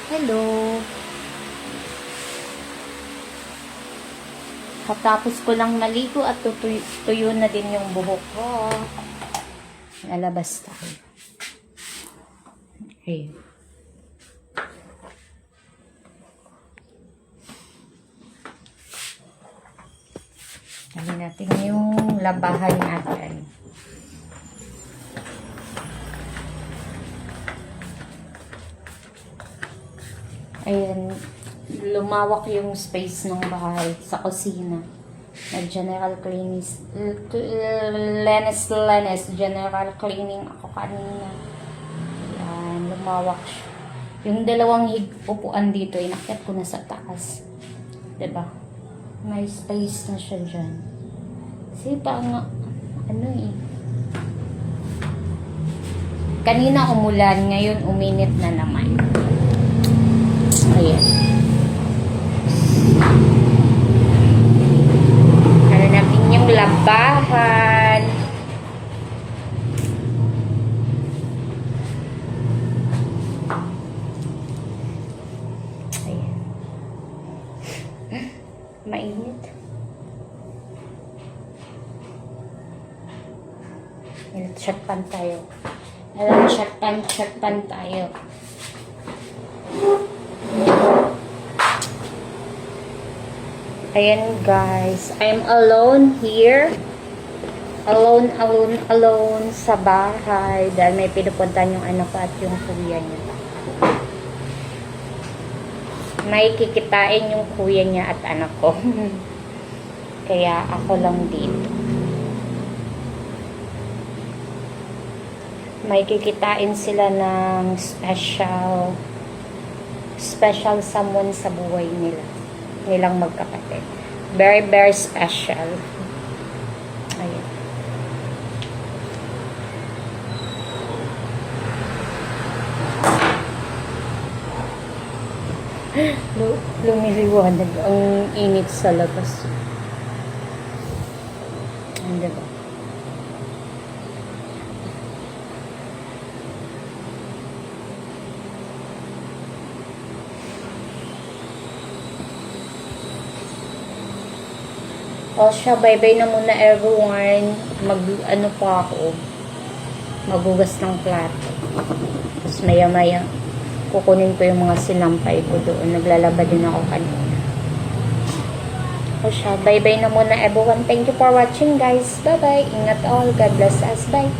Hello. Katapos ko lang maligo at tuyo na din yung buhok ko. Lalabas tayo. Okay. Dali natin yung labahan natin. Ayan, lumawak yung space ng bahay sa kusina. Nag-general cleaning, general cleaning ako kanina. Ayan, lumawak siya. Yung dalawang upuan dito, inakyat ko na sa taas. Diba? May space na siya dyan. Kasi parang, kanina umulan, ngayon uminit na naman. Ayan. Ano natin yung labahan. Ayan. Mainit. Chat pan tayo. Chat pan tayo. Ayan guys, I'm alone here. Alone sa bahay dahil may pinupuntahan yung anak ko at yung kuya niya. May kikitain yung kuya niya at anak ko. Kaya ako lang dito. May kikitain sila ng special someone sa buhay nilang magkapatid. Very special. Ayan. Lumiliwanag ang init sa labas. Diba? O siya, bye-bye na muna everyone. Pa ako. Magugas ng plato. Tapos maya-maya, kukunin ko yung mga sinampay ko doon. Naglalaba din ako kanina. O siya, bye-bye na muna everyone. Thank you for watching guys. Bye-bye. Ingat all. God bless us. Bye.